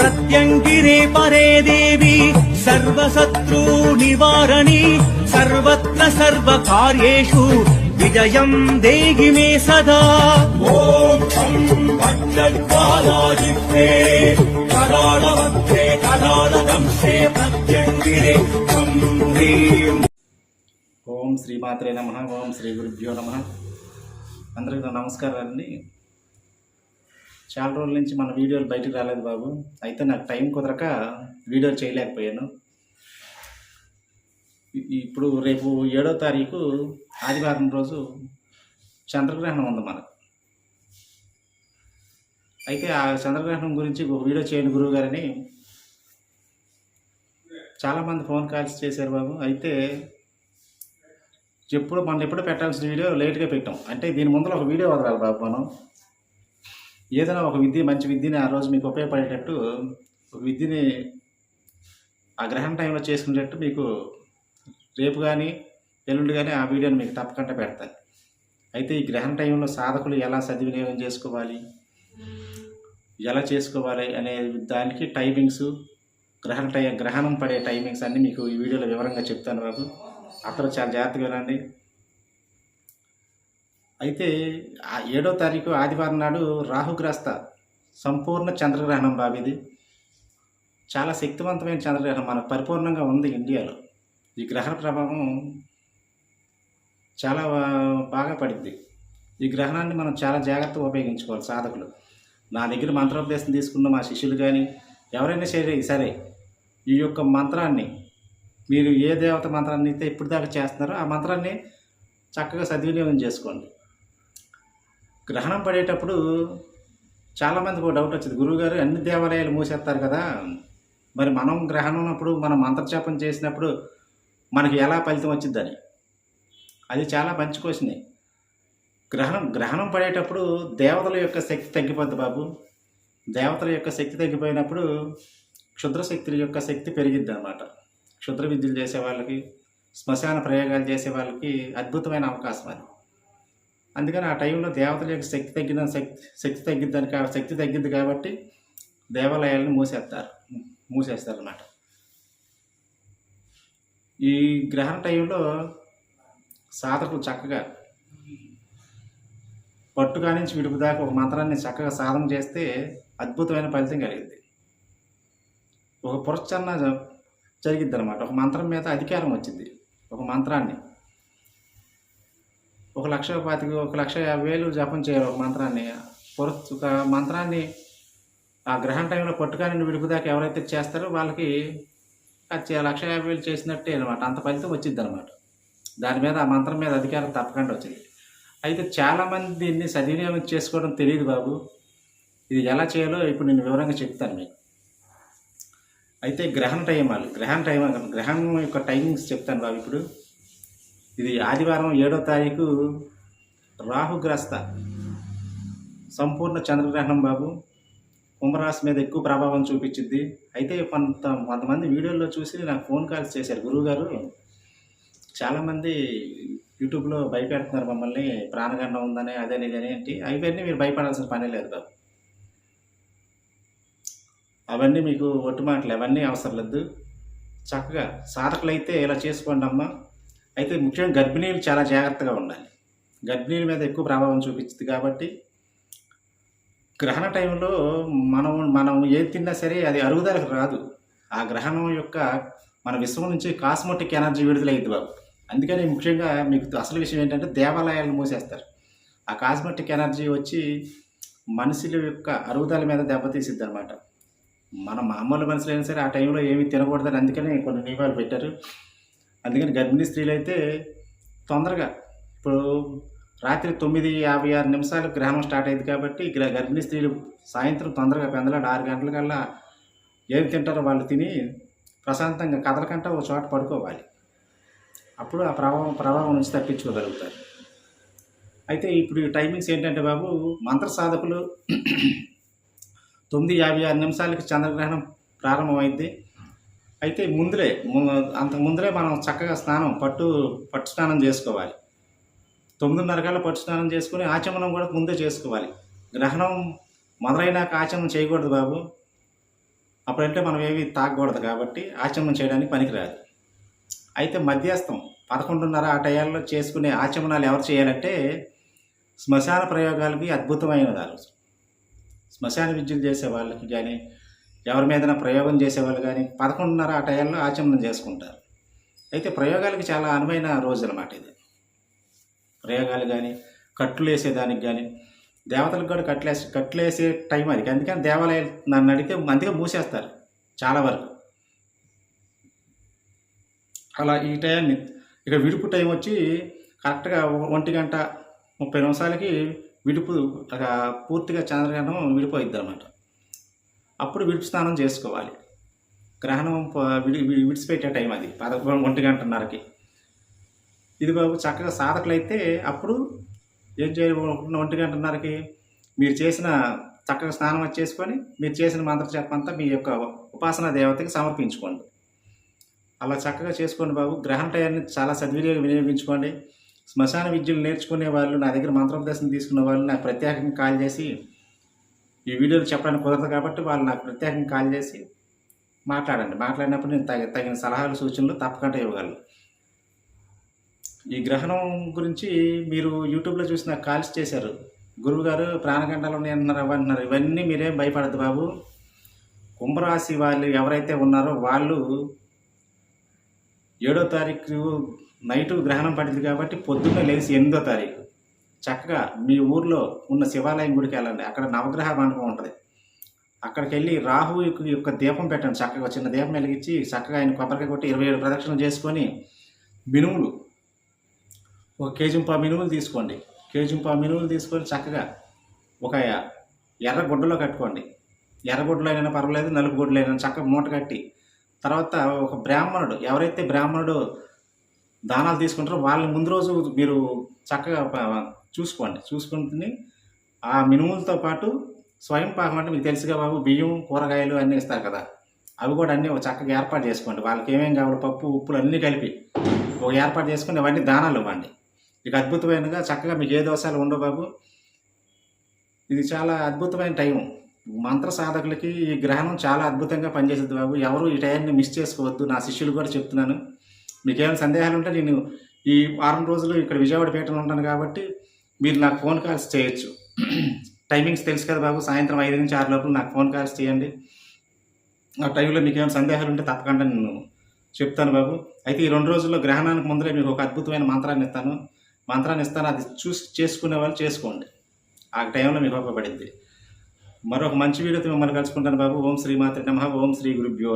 प्रत्यङ्गिरे परे देवी सर्वशत्रु निवारणी सर्वत्र सर्वकार्येषु विजयं देहि मे सदा। ॐ शं भट्टज्वालाजिह्वे कराळमध्ये कराळदंशे प्रत्यङ्गिरे ॐ ह्रीं। ఓం శ్రీమాత్రే నమః. ఓం శ్రీ గురుభ్యో నమః. అందరికీ నమస్కారాలండి. చాలా రోజుల నుంచి మన వీడియోలు బయటకు రాలేదు బాబు. అయితే నాకు టైం కుదరక వీడియో చేయలేకపోయాను. ఇప్పుడు రేపు 7వ తారీఖు ఆదివారం రోజు చంద్రగ్రహణం ఉంది మనకు. అయితే ఆ చంద్రగ్రహణం గురించి ఒక వీడియో చేయండి గురువు గారని చాలామంది ఫోన్ కాల్స్ చేశారు బాబు. అయితే మనం ఎప్పుడు పెట్టాల్సిన వీడియో లేట్గా పెట్టాం. అంటే దీని ముందర ఒక వీడియో వదలాలి బాబు. మనం ఏదైనా ఒక మంచి విద్యని ఆ రోజు మీకు ఉపయోగపడేటట్టు ఒక విద్యని ఆ గ్రహణ టైంలో చేసుకునేటట్టు మీకు రేపు కానీ ఎల్లుండి కానీ ఆ వీడియోని మీకు తప్పకుండా పెడతాను. అయితే ఈ గ్రహణ టైంలో సాధకులు ఎలా సద్వినియోగం చేసుకోవాలి, ఎలా చేసుకోవాలి అనే దానికి టైమింగ్స్, గ్రహణం పడే టైమింగ్స్ అన్నీ మీకు ఈ వీడియోలో వివరంగా చెప్తాను బాబు. అక్కడ చాలా జాగ్రత్తగా వినండి. అయితే 7వ తారీఖు ఆదివారం నాడు రాహుగ్రస్త సంపూర్ణ చంద్రగ్రహణం బాబు. ఇది చాలా శక్తివంతమైన చంద్రగ్రహణం మనకు పరిపూర్ణంగా ఉంది ఇండియాలో. ఈ గ్రహణ ప్రభావం చాలా బాగా పడింది. ఈ గ్రహణాన్ని మనం చాలా జాగ్రత్తగా ఉపయోగించుకోవాలి సాధకులు. నా దగ్గర మంత్రోపదేశం తీసుకున్న మా శిష్యులు కానీ ఎవరైనా సరే ఈ యొక్క మంత్రాన్ని మీరు ఏ దేవత మంత్రాన్ని అయితే ఇప్పుడు దాకా చేస్తున్నారో ఆ మంత్రాన్ని చక్కగా సద్వినియోగం చేసుకోండి. గ్రహణం పడేటప్పుడు చాలామందికి ఒక డౌట్ వచ్చింది, గురువుగారు అన్ని దేవాలయాలు మూసేస్తారు కదా, మరి మనం గ్రహణం ఉన్నప్పుడు మనం మంత్రజపం చేసినప్పుడు మనకి ఎలా ఫలితం వచ్చిందని. అది చాలా మంచి క్వశ్చన్. గ్రహణం పడేటప్పుడు దేవతల యొక్క శక్తి తగ్గిపోద్ది బాబు. దేవతల యొక్క శక్తి తగ్గిపోయినప్పుడు క్షుద్ర శక్తుల యొక్క శక్తి పెరిగిద్ది అన్నమాట. క్షుద్ర విద్యలు చేసే వాళ్ళకి, శ్మశాన ప్రయోగాలు చేసే వాళ్ళకి అద్భుతమైన అవకాశం అది. అందుకని ఆ టైంలో దేవతల యొక్క శక్తి తగ్గిద్ది కాబట్టి దేవాలయాలను మూసేస్తారు అన్నమాట. ఈ గ్రహణ టైంలో సాధకులు చక్కగా పట్టుగా నుంచి విడుపు దాకా ఒక మంత్రాన్ని చక్కగా సాధన చేస్తే అద్భుతమైన ఫలితం కలిగింది. ఒక పురస్చరణ జరిగిద్ది అనమాట. ఒక మంత్రం మీద అధికారం వచ్చింది. ఒక మంత్రాన్ని 1,50,000 జపం చేయాలి. ఒక మంత్రాన్ని ఆ గ్రహణ టైంలో పట్టుకాని విడుపుదాకా ఎవరైతే చేస్తారో వాళ్ళకి 1,50,000 చేసినట్టే అనమాట. అంత ఫలితం వచ్చింది అనమాట. దాని మీద ఆ మంత్రం మీద అధికారం తప్పకుండా వచ్చింది. అయితే చాలామంది దీన్ని సద్వినియోగం చేసుకోవడం తెలియదు బాబు. ఇది ఎలా చేయాలో ఇప్పుడు నేను వివరంగా చెప్తాను మీకు. అయితే గ్రహణం యొక్క టైమింగ్స్ చెప్తాను బాబు. ఇప్పుడు ఇది ఆదివారం 7వ తారీఖు రాహుగ్రస్త సంపూర్ణ చంద్రగ్రహణం బాబు. కుంభరాశి మీద ఎక్కువ ప్రభావం చూపించింది. అయితే కొంతమంది వీడియోల్లో చూసి నాకు ఫోన్ కాల్స్ చేశారు, గురువుగారు చాలామంది యూట్యూబ్లో భయపెడుతున్నారు మమ్మల్ని, ప్రాణగండం ఉందని అదని ఇదని ఏంటి. అవన్నీ మీరు భయపడాల్సిన పని లేదు బాబు. అవన్నీ మీకు ఒట్టి మాటలు, అవన్నీ అవసరం లేదు. చక్కగా సాధకులైతే ఇలా చేసుకోండి అమ్మ. అయితే ముఖ్యంగా గర్భిణీలు చాలా జాగ్రత్తగా ఉండాలి. గర్భిణీల మీద ఎక్కువ ప్రభావం చూపించింది కాబట్టి గ్రహణ టైంలో మనం ఏది తిన్నా సరే అది అరుగుదలకు రాదు. ఆ గ్రహణం యొక్క మన విశ్వం నుంచి కాస్మోటిక్ ఎనర్జీ విడుదలయ్యింది బాబు. అందుకని ముఖ్యంగా మీకు అసలు విషయం ఏంటంటే దేవాలయాలను మూసేస్తారు. ఆ కాస్మోటిక్ ఎనర్జీ వచ్చి మనుషుల యొక్క అరుగుదల మీద దెబ్బతీసిద్ది అనమాట. మన మామూలు మనుషులు అయినా సరే ఆ టైంలో ఏమీ తినకూడదని అందుకని కొన్ని నియమాలు పెట్టారు. అందుకని గర్భిణీ స్త్రీలు అయితే తొందరగా, ఇప్పుడు రాత్రి 9:56 గ్రహణం స్టార్ట్ అయింది కాబట్టి గర్భిణీ స్త్రీలు సాయంత్రం తొందరగా పెందలాడు 6 గంటలకల్లా ఏమి తింటారో వాళ్ళు తిని ప్రశాంతంగా కదలకంటే ఒక చోట పడుకోవాలి. అప్పుడు ఆ ప్రభావం నుంచి తప్పించుకోగలుగుతారు. అయితే ఇప్పుడు ఈ టైమింగ్స్ ఏంటంటే బాబు, మంత్ర సాధకులు 9:56 చంద్రగ్రహణం ప్రారంభమైంది. అయితే అంతకు ముందరే మనం చక్కగా పట్టు స్నానం చేసుకోవాలి. 9:30 కల్లా పట్టు స్నానం చేసుకుని ఆచమనం కూడా ముందే చేసుకోవాలి. గ్రహణం మొదలైనాక ఆచమనం చేయకూడదు బాబు. అప్పుడంటే మనం ఏవి తాగకూడదు కాబట్టి ఆచమనం చేయడానికి పనికిరాదు. అయితే మధ్యస్థం 11:30 ఆ టయాల్లో చేసుకునే ఆచమనాలు ఎవరు చేయాలంటే శ్మశాన ప్రయోగాలకి అద్భుతమైనది ఆ రోజు. శ్మశాన విద్యలు చేసే వాళ్ళకి కానీ, ఎవరి మీదైనా ప్రయోగం చేసేవాళ్ళు కానీ 11:30 ఆ టయాల్లో ఆచమనం చేసుకుంటారు. అయితే ప్రయోగాలకి చాలా అనువైన రోజు అనమాట ఇది. ప్రయోగాలు కానీ, కట్లు వేసేదానికి కానీ, దేవతలకు కూడా కట్లేసే టైం అది. అందుకని దేవాలయాలు నన్ను అడిగితే అందుకే మూసేస్తారు చాలా వరకు. అలా ఈ టయాన్ని ఇక విడుపు టైం వచ్చి కరెక్ట్గా 1:30 విడుపు పూర్తిగా చంద్రగ్రహణం విడిపోయిద్ది అనమాట. అప్పుడు విడుపు స్నానం చేసుకోవాలి. గ్రహణం విడిచిపెట్టే టైం అది 1:30కి. ఇది బాబు చక్కగా సాధకులైతే అప్పుడు ఏం చేయాలి, 1:30కి మీరు చేసిన చక్కగా స్నానం చేసుకొని మీరు చేసిన మంత్ర జపమంతా మీ యొక్క ఉపాసనా దేవతకి సమర్పించుకోండి. అలా చక్కగా చేసుకోండి బాబు. గ్రహణ టయాన్ని చాలా వినియోగించుకోండి. శ్మశాన విద్యలు నేర్చుకునే వాళ్ళు, నా దగ్గర మంత్రోపదేశం తీసుకున్న వాళ్ళు నాకు ప్రత్యేకంగా కాల్ చేసి, ఈ వీడియోలు చెప్పడానికి కుదరదు కాబట్టి వాళ్ళు నాకు ప్రత్యేకంగా కాల్ చేసి మాట్లాడండి. మాట్లాడినప్పుడు నేను తగిన సలహాలు సూచనలు తప్పకుండా ఇవ్వగలను. ఈ గ్రహణం గురించి మీరు యూట్యూబ్లో చూసి నాకు కాల్స్ చేశారు, గురువుగారు ప్రాణగండాలు ఉన్నాయంటున్నారు అవ్వంటున్నారు. ఇవన్నీ మీరేం భయపడద్దు బాబు. కుంభరాశి వాళ్ళు ఎవరైతే ఉన్నారో వాళ్ళు 7వ తారీఖు నైటు గ్రహణం పడింది కాబట్టి పొద్దున్నే లేచి 8వ తారీఖు చక్కగా మీ ఊర్లో ఉన్న శివాలయం గుడికి వెళ్ళండి. అక్కడ నవగ్రహ మండపం ఉంటుంది. అక్కడికి వెళ్ళి రాహు యొక్క దీపం పెట్టండి. చక్కగా చిన్న దీపం వెలిగించి చక్కగా ఆయన కొబ్బరికాయ కొట్టి 27 ప్రదక్షిణలు చేసుకొని మినుములు 1 కేజీ మినుములు తీసుకోండి. మినుములు తీసుకొని చక్కగా ఒక ఎర్ర గుడ్డలో కట్టుకోండి. ఎర్ర గుడ్డలో అయినా పర్వాలేదు, నలుపు గుడ్డలో అయినా చక్కగా మూట కట్టి, తర్వాత ఒక బ్రాహ్మణుడు ఎవరైతే బ్రాహ్మణుడు దానాలు తీసుకుంటారో వాళ్ళని ముందు రోజు మీరు చక్కగా చూసుకుని ఆ మినుములతో పాటు స్వయం పాకం అంటే మీకు తెలుసుగా బాబు, బియ్యం కూరగాయలు అన్నీ ఇస్తారు కదా, అవి కూడా అన్నీ ఒక చక్కగా ఏర్పాటు చేసుకోండి. వాళ్ళకి ఏమేమి కావాలి, పప్పు ఉప్పులు అన్నీ కలిపి ఒక ఏర్పాటు చేసుకుని అవన్నీ దానాలు ఇవ్వండి. ఇక అద్భుతమైనగా చక్కగా మీకు ఏ దోషాలు ఉండవు బాబు. ఇది చాలా అద్భుతమైన టైం. మంత్ర సాధకులకి ఈ గ్రహణం చాలా అద్భుతంగా పనిచేస్తుంది బాబు. ఎవరు ఈ టైంని మిస్ చేసుకోవద్దు. నా శిష్యులు కూడా చెప్తున్నాను. మీకు ఏమైనా సందేహాలు ఉంటే నేను ఈ వారం రోజులు ఇక్కడ విజయవాడ పీఠంలో ఉంటాను కాబట్టి మీరు నాకు ఫోన్ కాల్స్ చేయొచ్చు. టైమింగ్స్ తెలుసు కదా బాబు, సాయంత్రం 5 నుంచి 6 లోపల నాకు ఫోన్ కాల్స్ చేయండి. ఆ టైంలో మీకు ఏమైనా సందేహాలు ఉంటే తప్పకుండా నేను చెప్తాను బాబు. అయితే ఈ 2 రోజుల్లో గ్రహణానికి ముందరే మీకు ఒక అద్భుతమైన మంత్రాన్ని ఇస్తాను. అది చూసి చేసుకునే వాళ్ళు చేసుకోండి. ఆ టైంలో మీకు ఉపయోగపడింది. మరొక మంచి వీడియోతో మిమ్మల్ని కలుసుకుంటాను బాబు. ఓం శ్రీమాత్రే నమః. ఓం శ్రీ గురుభ్యో నమః.